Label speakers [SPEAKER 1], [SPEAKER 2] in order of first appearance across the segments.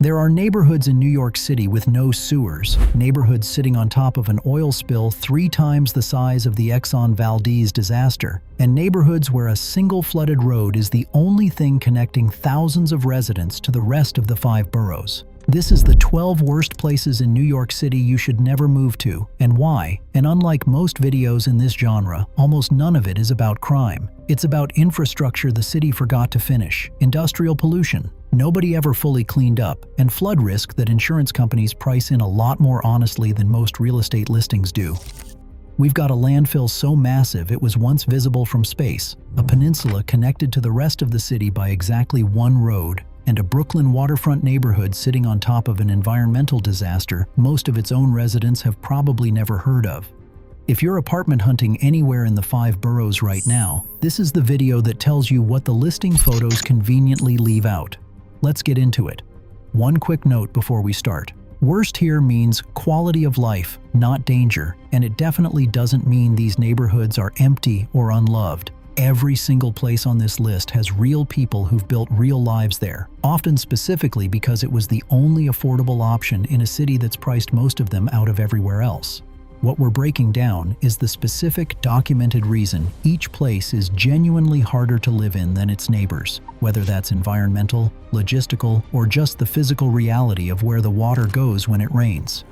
[SPEAKER 1] There are neighborhoods in New York City with no sewers, neighborhoods sitting on top of an oil spill 3 times the size of the Exxon Valdez disaster, and neighborhoods where a single flooded road is the only thing connecting thousands of residents to the rest of the 5 boroughs. This is the 12 worst places in New York City you should never move to, and why. And unlike most videos in this genre, almost none of it is about crime. It's about infrastructure the city forgot to finish, industrial pollution nobody ever fully cleaned up, and flood risk that insurance companies price in a lot more honestly than most real estate listings do. We've got a landfill so massive it was once visible from space, a peninsula connected to the rest of the city by exactly 1 road, and a Brooklyn waterfront neighborhood sitting on top of an environmental disaster most of its own residents have probably never heard of. If you're apartment hunting anywhere in the 5 boroughs right now, this is the video that tells you what the listing photos conveniently leave out. Let's get into it. One quick note before we start. Worst here means quality of life, not danger, and it definitely doesn't mean these neighborhoods are empty or unloved. Every single place on this list has real people who've built real lives there, often specifically because it was the only affordable option in a city that's priced most of them out of everywhere else. What we're breaking down is the specific documented reason each place is genuinely harder to live in than its neighbors, whether that's environmental, logistical, or just the physical reality of where the water goes when it rains.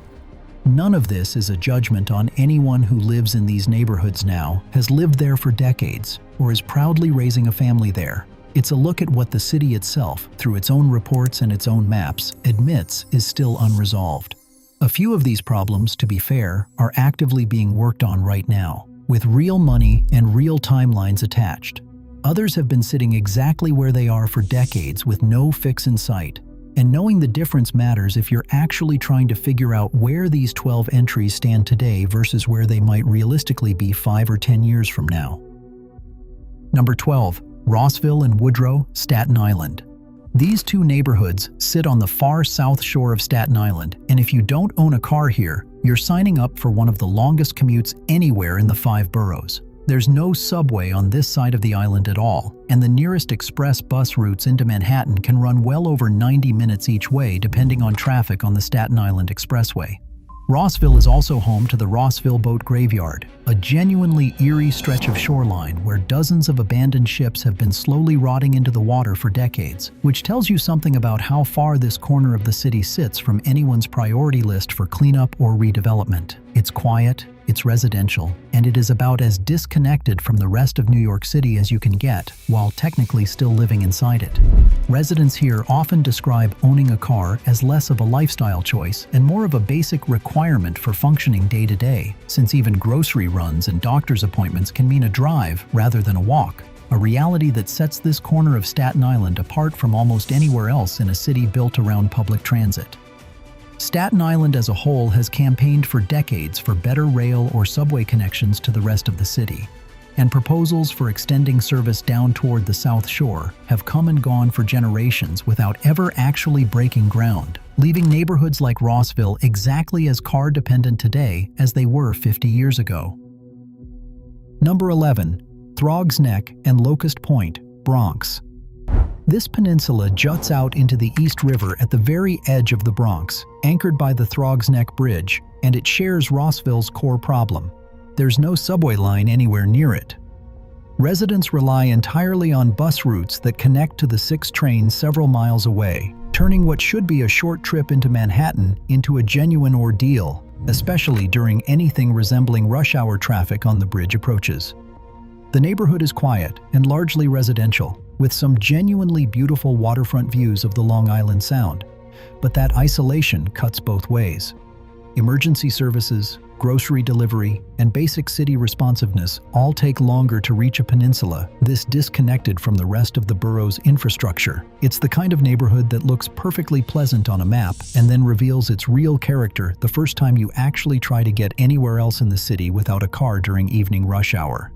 [SPEAKER 1] None of this is a judgment on anyone who lives in these neighborhoods now, has lived there for decades, or is proudly raising a family there. It's a look at what the city itself, through its own reports and its own maps, admits is still unresolved. A few of these problems, to be fair, are actively being worked on right now, with real money and real timelines attached. Others have been sitting exactly where they are for decades with no fix in sight. And knowing the difference matters if you're actually trying to figure out where these 12 entries stand today versus where they might realistically be 5 or 10 years from now. Number 12. Rossville and Woodrow, Staten Island. These 2 neighborhoods sit on the far south shore of Staten Island, and if you don't own a car here, you're signing up for one of the longest commutes anywhere in the 5 boroughs. There's no subway on this side of the island at all, and the nearest express bus routes into Manhattan can run well over 90 minutes each way depending on traffic on the Staten Island Expressway. Rossville is also home to the Rossville Boat Graveyard, a genuinely eerie stretch of shoreline where dozens of abandoned ships have been slowly rotting into the water for decades, which tells you something about how far this corner of the city sits from anyone's priority list for cleanup or redevelopment. It's quiet, it's residential, and it is about as disconnected from the rest of New York City as you can get, while technically still living inside it. Residents here often describe owning a car as less of a lifestyle choice and more of a basic requirement for functioning day to day, since even grocery runs and doctor's appointments can mean a drive rather than a walk, a reality that sets this corner of Staten Island apart from almost anywhere else in a city built around public transit. Staten Island as a whole has campaigned for decades for better rail or subway connections to the rest of the city, and proposals for extending service down toward the South Shore have come and gone for generations without ever actually breaking ground, leaving neighborhoods like Rossville exactly as car-dependent today as they were 50 years ago. Number 11. Throgs Neck and Locust Point, Bronx. This peninsula juts out into the East River at the very edge of the Bronx, anchored by the Throgs Neck Bridge, and it shares Rossville's core problem. There's no subway line anywhere near it. Residents rely entirely on bus routes that connect to the 6 trains several miles away, turning what should be a short trip into Manhattan into a genuine ordeal, especially during anything resembling rush hour traffic on the bridge approaches. The neighborhood is quiet and largely residential, with some genuinely beautiful waterfront views of the Long Island Sound. But that isolation cuts both ways. Emergency services, grocery delivery, and basic city responsiveness all take longer to reach a peninsula this disconnected from the rest of the borough's infrastructure. It's the kind of neighborhood that looks perfectly pleasant on a map and then reveals its real character the first time you actually try to get anywhere else in the city without a car during evening rush hour.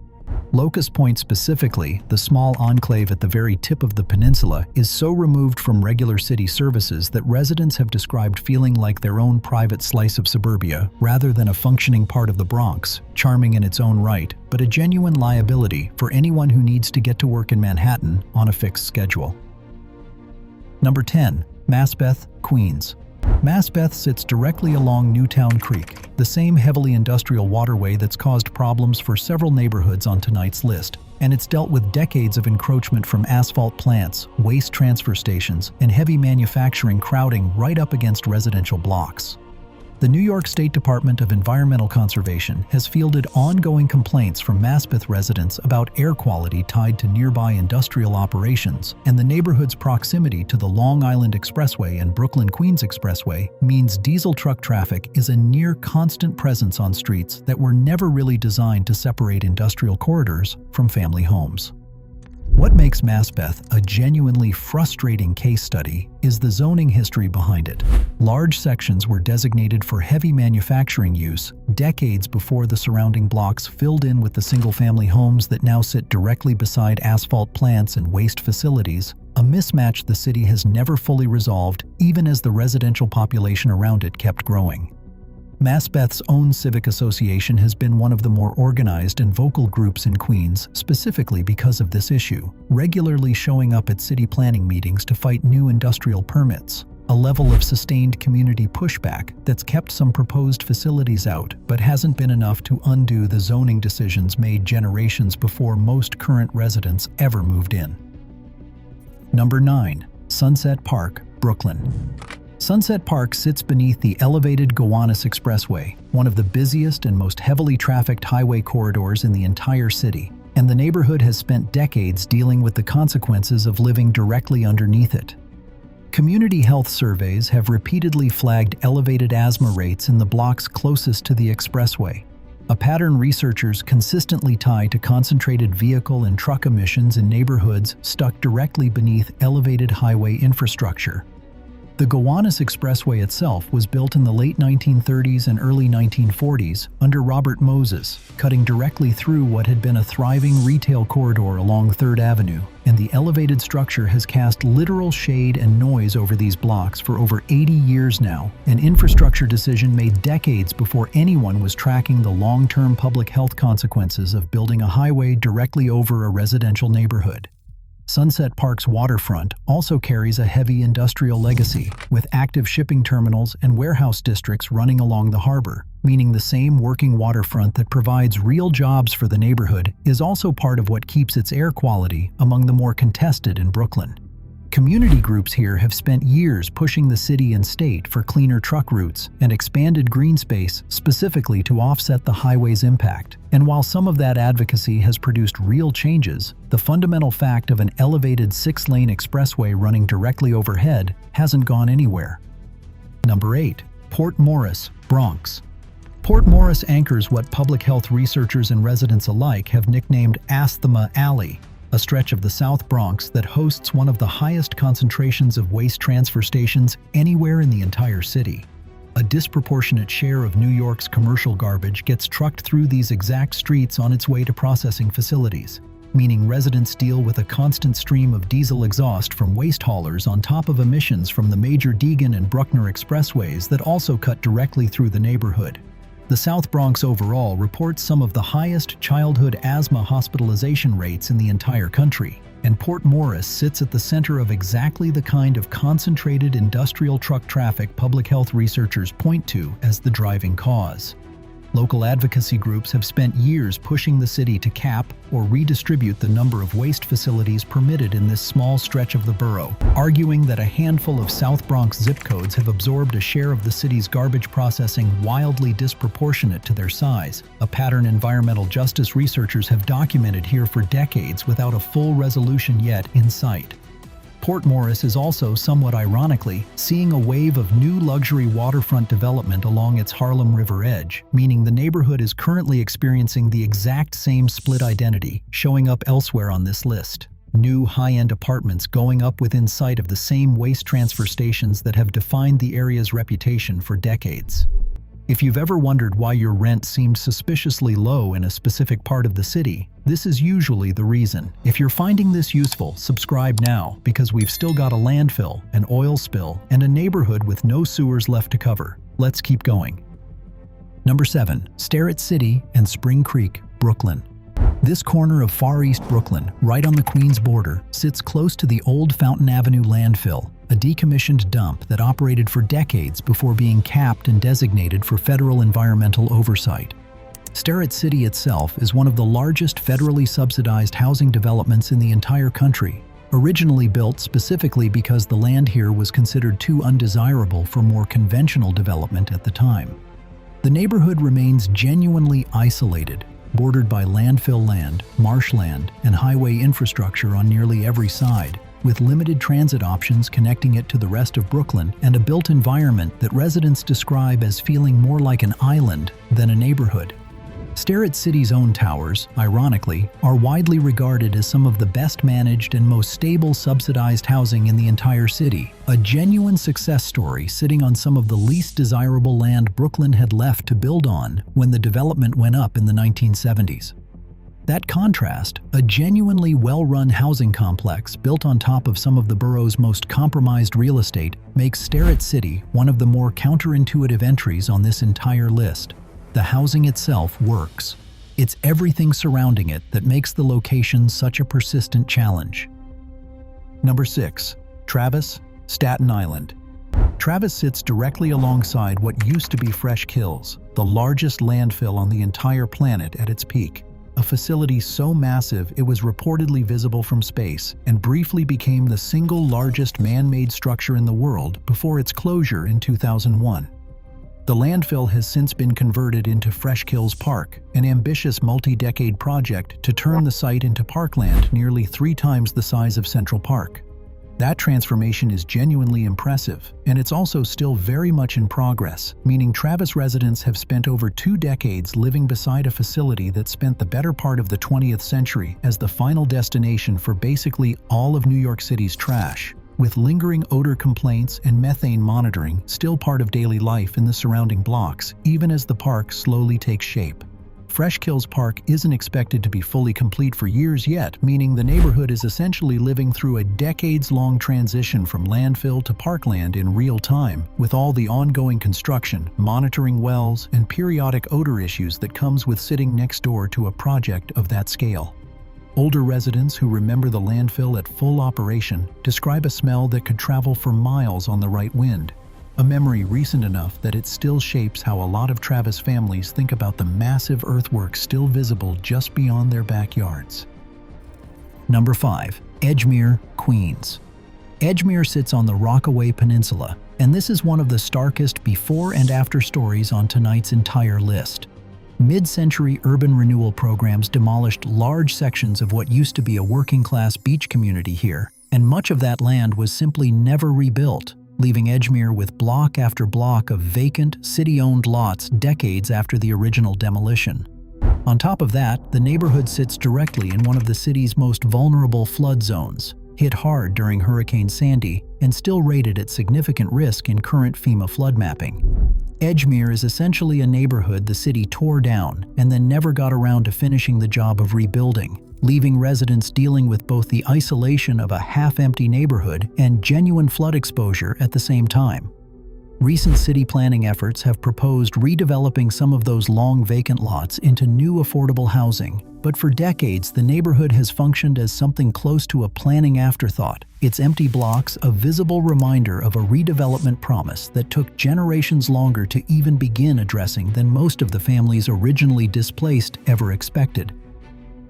[SPEAKER 1] Locust Point specifically, the small enclave at the very tip of the peninsula, is so removed from regular city services that residents have described feeling like their own private slice of suburbia rather than a functioning part of the Bronx, charming in its own right, but a genuine liability for anyone who needs to get to work in Manhattan on a fixed schedule. Number 10. Maspeth, Queens. Maspeth sits directly along Newtown Creek, the same heavily industrial waterway that's caused problems for several neighborhoods on tonight's list, and it's dealt with decades of encroachment from asphalt plants, waste transfer stations, and heavy manufacturing crowding right up against residential blocks. The New York State Department of Environmental Conservation has fielded ongoing complaints from Maspeth residents about air quality tied to nearby industrial operations, and the neighborhood's proximity to the Long Island Expressway and Brooklyn-Queens Expressway means diesel truck traffic is a near-constant presence on streets that were never really designed to separate industrial corridors from family homes. What makes Maspeth a genuinely frustrating case study is the zoning history behind it. Large sections were designated for heavy manufacturing use decades before the surrounding blocks filled in with the single-family homes that now sit directly beside asphalt plants and waste facilities, a mismatch the city has never fully resolved even as the residential population around it kept growing. Maspeth's own civic association has been one of the more organized and vocal groups in Queens specifically because of this issue, regularly showing up at city planning meetings to fight new industrial permits, a level of sustained community pushback that's kept some proposed facilities out but hasn't been enough to undo the zoning decisions made generations before most current residents ever moved in. Number 9. Sunset Park, Brooklyn. Sunset Park sits beneath the elevated Gowanus Expressway, one of the busiest and most heavily trafficked highway corridors in the entire city, and the neighborhood has spent decades dealing with the consequences of living directly underneath it. Community health surveys have repeatedly flagged elevated asthma rates in the blocks closest to the expressway, a pattern researchers consistently tie to concentrated vehicle and truck emissions in neighborhoods stuck directly beneath elevated highway infrastructure. The Gowanus Expressway itself was built in the late 1930s and early 1940s under Robert Moses, cutting directly through what had been a thriving retail corridor along 3rd Avenue, and the elevated structure has cast literal shade and noise over these blocks for over 80 years now, an infrastructure decision made decades before anyone was tracking the long-term public health consequences of building a highway directly over a residential neighborhood. Sunset Park's waterfront also carries a heavy industrial legacy, with active shipping terminals and warehouse districts running along the harbor, meaning the same working waterfront that provides real jobs for the neighborhood is also part of what keeps its air quality among the more contested in Brooklyn. Community groups here have spent years pushing the city and state for cleaner truck routes and expanded green space specifically to offset the highway's impact. And while some of that advocacy has produced real changes, the fundamental fact of an elevated 6-lane expressway running directly overhead hasn't gone anywhere. Number 8. Port Morris, Bronx. Port Morris anchors what public health researchers and residents alike have nicknamed Asthma Alley, a stretch of the South Bronx that hosts one of the highest concentrations of waste transfer stations anywhere in the entire city. A disproportionate share of New York's commercial garbage gets trucked through these exact streets on its way to processing facilities, meaning residents deal with a constant stream of diesel exhaust from waste haulers on top of emissions from the major Deegan and Bruckner expressways that also cut directly through the neighborhood. The South Bronx overall reports some of the highest childhood asthma hospitalization rates in the entire country, and Port Morris sits at the center of exactly the kind of concentrated industrial truck traffic public health researchers point to as the driving cause. Local advocacy groups have spent years pushing the city to cap or redistribute the number of waste facilities permitted in this small stretch of the borough, arguing that a handful of South Bronx zip codes have absorbed a share of the city's garbage processing wildly disproportionate to their size, a pattern environmental justice researchers have documented here for decades without a full resolution yet in sight. Port Morris is also, somewhat ironically, seeing a wave of new luxury waterfront development along its Harlem River edge, meaning the neighborhood is currently experiencing the exact same split identity, showing up elsewhere on this list. New high-end apartments going up within sight of the same waste transfer stations that have defined the area's reputation for decades. If you've ever wondered why your rent seemed suspiciously low in a specific part of the city, this is usually the reason. If you're finding this useful, subscribe now, because we've still got a landfill, an oil spill, and a neighborhood with no sewers left to cover. Let's keep going. Number 7. Starrett City and Spring Creek, Brooklyn. This corner of Far East Brooklyn, right on the Queens border, sits close to the old Fountain Avenue landfill, a decommissioned dump that operated for decades before being capped and designated for federal environmental oversight. Starrett City itself is one of the largest federally subsidized housing developments in the entire country, originally built specifically because the land here was considered too undesirable for more conventional development at the time. The neighborhood remains genuinely isolated, bordered by landfill land, marshland, and highway infrastructure on nearly every side, with limited transit options connecting it to the rest of Brooklyn and a built environment that residents describe as feeling more like an island than a neighborhood. Starrett City's own towers, ironically, are widely regarded as some of the best managed and most stable subsidized housing in the entire city, a genuine success story sitting on some of the least desirable land Brooklyn had left to build on when the development went up in the 1970s. That contrast, a genuinely well-run housing complex built on top of some of the borough's most compromised real estate, makes Starrett City one of the more counterintuitive entries on this entire list. The housing itself works. It's everything surrounding it that makes the location such a persistent challenge. Number 6. Travis, Staten Island. Travis sits directly alongside what used to be Fresh Kills, the largest landfill on the entire planet at its peak. A facility so massive it was reportedly visible from space and briefly became the single largest man-made structure in the world before its closure in 2001. The landfill has since been converted into Fresh Kills Park, an ambitious multi-decade project to turn the site into parkland nearly 3 times the size of Central Park. That transformation is genuinely impressive, and it's also still very much in progress, meaning Travis residents have spent over 2 decades living beside a facility that spent the better part of the 20th century as the final destination for basically all of New York City's trash, with lingering odor complaints and methane monitoring still part of daily life in the surrounding blocks, even as the park slowly takes shape. Fresh Kills Park isn't expected to be fully complete for years yet, meaning the neighborhood is essentially living through a decades-long transition from landfill to parkland in real time, with all the ongoing construction, monitoring wells, and periodic odor issues that comes with sitting next door to a project of that scale. Older residents who remember the landfill at full operation describe a smell that could travel for miles on the right wind, a memory recent enough that it still shapes how a lot of Travis families think about the massive earthworks still visible just beyond their backyards. Number 5. Edgemere, Queens. Edgemere sits on the Rockaway Peninsula, and this is one of the starkest before and after stories on tonight's entire list. Mid-century urban renewal programs demolished large sections of what used to be a working-class beach community here, and much of that land was simply never rebuilt, leaving Edgemere with block after block of vacant, city-owned lots decades after the original demolition. On top of that, the neighborhood sits directly in one of the city's most vulnerable flood zones, hit hard during Hurricane Sandy and still rated at significant risk in current FEMA flood mapping. Edgemere is essentially a neighborhood the city tore down and then never got around to finishing the job of rebuilding, leaving residents dealing with both the isolation of a half-empty neighborhood and genuine flood exposure at the same time. Recent city planning efforts have proposed redeveloping some of those long vacant lots into new affordable housing, but for decades the neighborhood has functioned as something close to a planning afterthought, its empty blocks a visible reminder of a redevelopment promise that took generations longer to even begin addressing than most of the families originally displaced ever expected.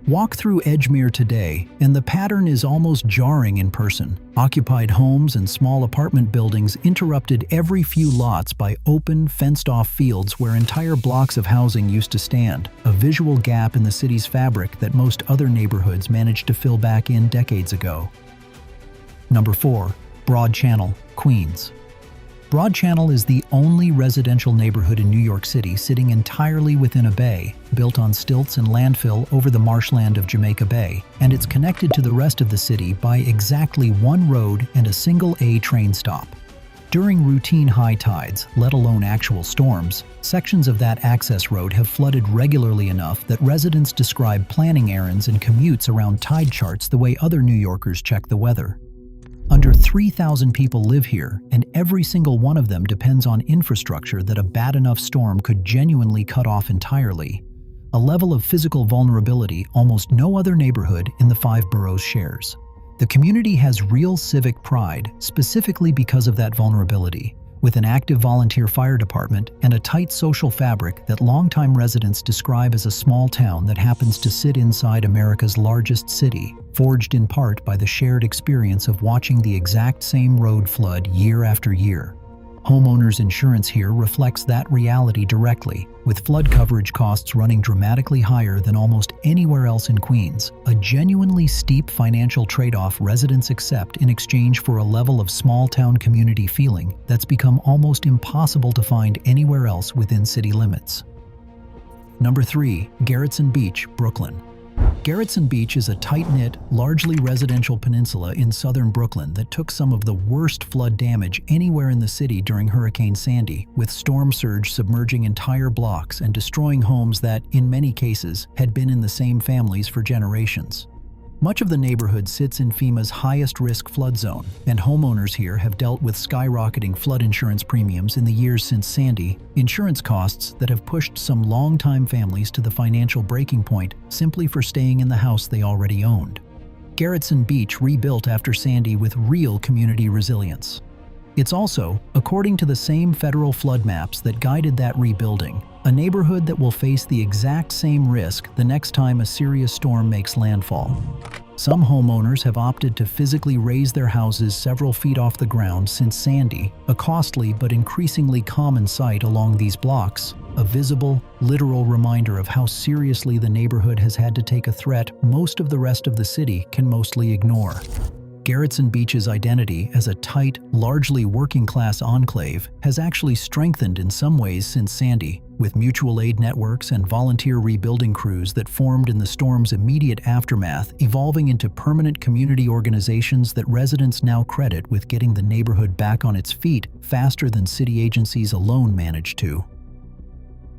[SPEAKER 1] Walk through Edgemere today, and the pattern is almost jarring in person. Occupied homes and small apartment buildings interrupted every few lots by open, fenced-off fields where entire blocks of housing used to stand, a visual gap in the city's fabric that most other neighborhoods managed to fill back in decades ago. Number 4. Broad Channel, Queens. Broad Channel is the only residential neighborhood in New York City sitting entirely within a bay, built on stilts and landfill over the marshland of Jamaica Bay, and it's connected to the rest of the city by exactly one road and a single A train stop. During routine high tides, let alone actual storms, sections of that access road have flooded regularly enough that residents describe planning errands and commutes around tide charts the way other New Yorkers check the weather. Under 3,000 people live here, and every single one of them depends on infrastructure that a bad enough storm could genuinely cut off entirely, a level of physical vulnerability almost no other neighborhood in the 5 boroughs shares. The community has real civic pride, specifically because of that vulnerability, with an active volunteer fire department and a tight social fabric that longtime residents describe as a small town that happens to sit inside America's largest city, forged in part by the shared experience of watching the exact same road flood year after year. Homeowners' insurance here reflects that reality directly, with flood coverage costs running dramatically higher than almost anywhere else in Queens, a genuinely steep financial trade-off residents accept in exchange for a level of small-town community feeling that's become almost impossible to find anywhere else within city limits. Number 3. Gerritsen Beach, Brooklyn. Gerritsen Beach is a tight-knit, largely residential peninsula in southern Brooklyn that took some of the worst flood damage anywhere in the city during Hurricane Sandy, with storm surge submerging entire blocks and destroying homes that, in many cases, had been in the same families for generations. Much of the neighborhood sits in FEMA's highest-risk flood zone, and homeowners here have dealt with skyrocketing flood insurance premiums in the years since Sandy, insurance costs that have pushed some longtime families to the financial breaking point simply for staying in the house they already owned. Gerritsen Beach rebuilt after Sandy with real community resilience. It's also, according to the same federal flood maps that guided that rebuilding, a neighborhood that will face the exact same risk the next time a serious storm makes landfall. Some homeowners have opted to physically raise their houses several feet off the ground since Sandy, a costly but increasingly common sight along these blocks, a visible, literal reminder of how seriously the neighborhood has had to take a threat most of the rest of the city can mostly ignore. Gerritsen Beach's identity as a tight, largely working-class enclave has actually strengthened in some ways since Sandy, with mutual aid networks and volunteer rebuilding crews that formed in the storm's immediate aftermath evolving into permanent community organizations that residents now credit with getting the neighborhood back on its feet faster than city agencies alone managed to.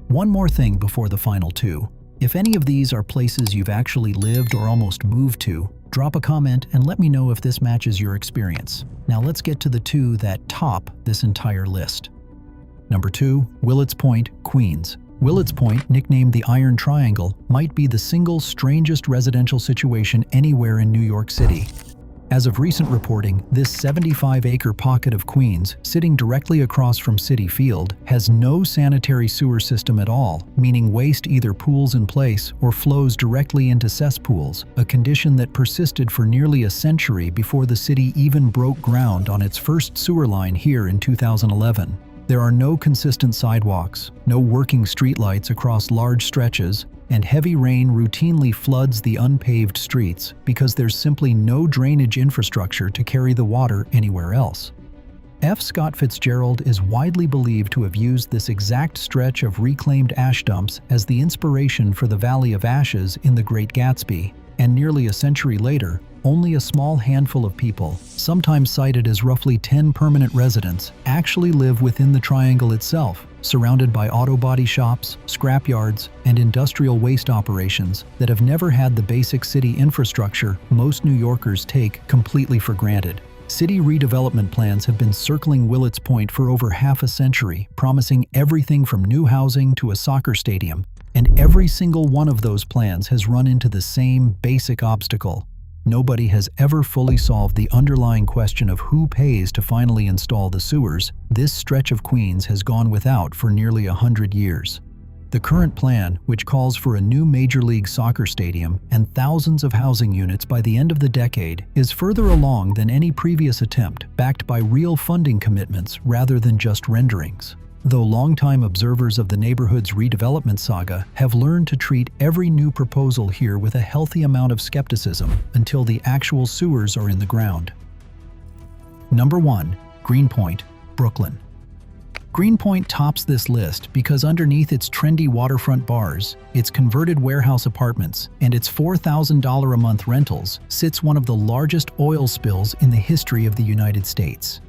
[SPEAKER 1] One more thing before the final two. If any of these are places you've actually lived or almost moved to, drop a comment and let me know if this matches your experience. Now let's get to the two that top this entire list. Number 2, Willets Point, Queens. Willets Point, nicknamed the Iron Triangle, might be the single strangest residential situation anywhere in New York City. As of recent reporting, this 75-acre pocket of Queens, sitting directly across from Citi Field, has no sanitary sewer system at all, meaning waste either pools in place or flows directly into cesspools, a condition that persisted for nearly a century before the city even broke ground on its first sewer line here in 2011. There are no consistent sidewalks, no working streetlights across large stretches, and heavy rain routinely floods the unpaved streets because there's simply no drainage infrastructure to carry the water anywhere else. F. Scott Fitzgerald is widely believed to have used this exact stretch of reclaimed ash dumps as the inspiration for the Valley of Ashes in The Great Gatsby, and nearly a century later, only a small handful of people, sometimes cited as roughly 10 permanent residents, actually live within the triangle itself, surrounded by auto body shops, scrapyards, and industrial waste operations that have never had the basic city infrastructure most New Yorkers take completely for granted. City redevelopment plans have been circling Willets Point for over half a century, promising everything from new housing to a soccer stadium, and every single one of those plans has run into the same basic obstacle. Nobody has ever fully solved the underlying question of who pays to finally install the sewers. This stretch of Queens has gone without for nearly 100 years. The current plan, which calls for a new Major League Soccer stadium and thousands of housing units by the end of the decade, is further along than any previous attempt, backed by real funding commitments rather than just renderings. Though longtime observers of the neighborhood's redevelopment saga have learned to treat every new proposal here with a healthy amount of skepticism until the actual sewers are in the ground. Number 1. Greenpoint, Brooklyn. Greenpoint tops this list because underneath its trendy waterfront bars, its converted warehouse apartments, and its $4,000 a month rentals sits one of the largest oil spills in the history of the United States.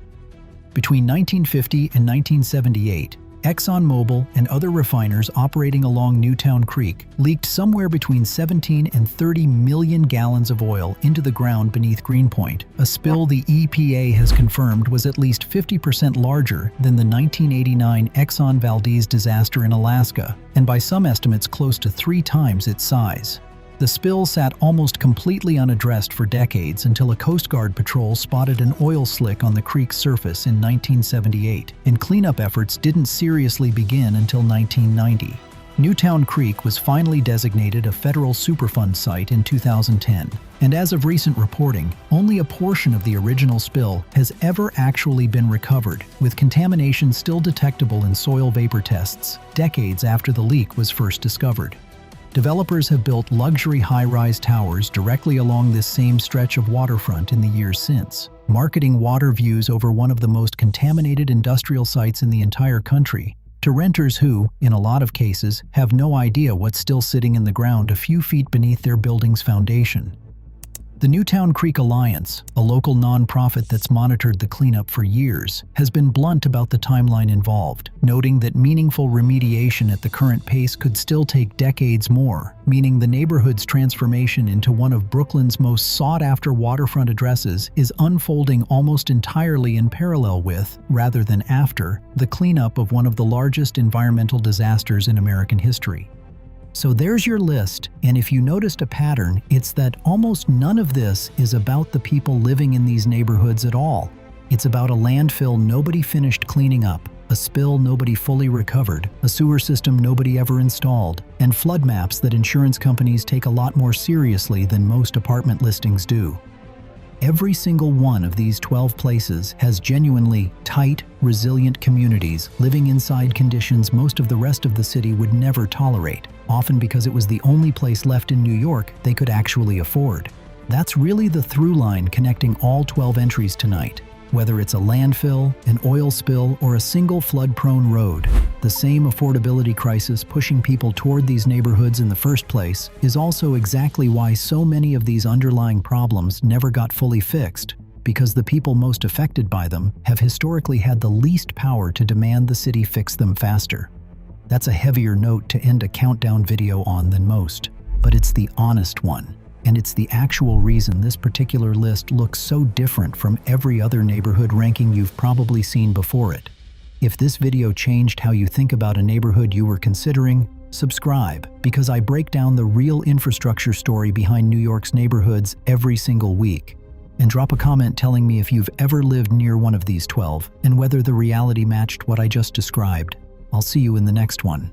[SPEAKER 1] Between 1950 and 1978, ExxonMobil and other refiners operating along Newtown Creek leaked somewhere between 17 and 30 million gallons of oil into the ground beneath Greenpoint, a spill the EPA has confirmed was at least 50% larger than the 1989 Exxon Valdez disaster in Alaska, and by some estimates close to 3 times its size. The spill sat almost completely unaddressed for decades until a Coast Guard patrol spotted an oil slick on the creek's surface in 1978, and cleanup efforts didn't seriously begin until 1990. Newtown Creek was finally designated a federal Superfund site in 2010, and as of recent reporting, only a portion of the original spill has ever actually been recovered, with contamination still detectable in soil vapor tests decades after the leak was first discovered. Developers have built luxury high-rise towers directly along this same stretch of waterfront in the years since, marketing water views over one of the most contaminated industrial sites in the entire country to renters who, in a lot of cases, have no idea what's still sitting in the ground a few feet beneath their building's foundation. The Newtown Creek Alliance, a local nonprofit that's monitored the cleanup for years, has been blunt about the timeline involved, noting that meaningful remediation at the current pace could still take decades more, meaning the neighborhood's transformation into one of Brooklyn's most sought-after waterfront addresses is unfolding almost entirely in parallel with, rather than after, the cleanup of one of the largest environmental disasters in American history. So there's your list, and if you noticed a pattern, it's that almost none of this is about the people living in these neighborhoods at all. It's about a landfill nobody finished cleaning up, a spill nobody fully recovered, a sewer system nobody ever installed, and flood maps that insurance companies take a lot more seriously than most apartment listings do. Every single one of these 12 places has genuinely tight, resilient communities living inside conditions most of the rest of the city would never tolerate, often because it was the only place left in New York they could actually afford. That's really the through line connecting all 12 entries tonight. Whether it's a landfill, an oil spill, or a single flood-prone road, the same affordability crisis pushing people toward these neighborhoods in the first place is also exactly why so many of these underlying problems never got fully fixed, because the people most affected by them have historically had the least power to demand the city fix them faster. That's a heavier note to end a countdown video on than most, but it's the honest one. And it's the actual reason this particular list looks so different from every other neighborhood ranking you've probably seen before it. If this video changed how you think about a neighborhood you were considering, subscribe, because I break down the real infrastructure story behind New York's neighborhoods every single week. And drop a comment telling me if you've ever lived near one of these 12 and whether the reality matched what I just described. I'll see you in the next one.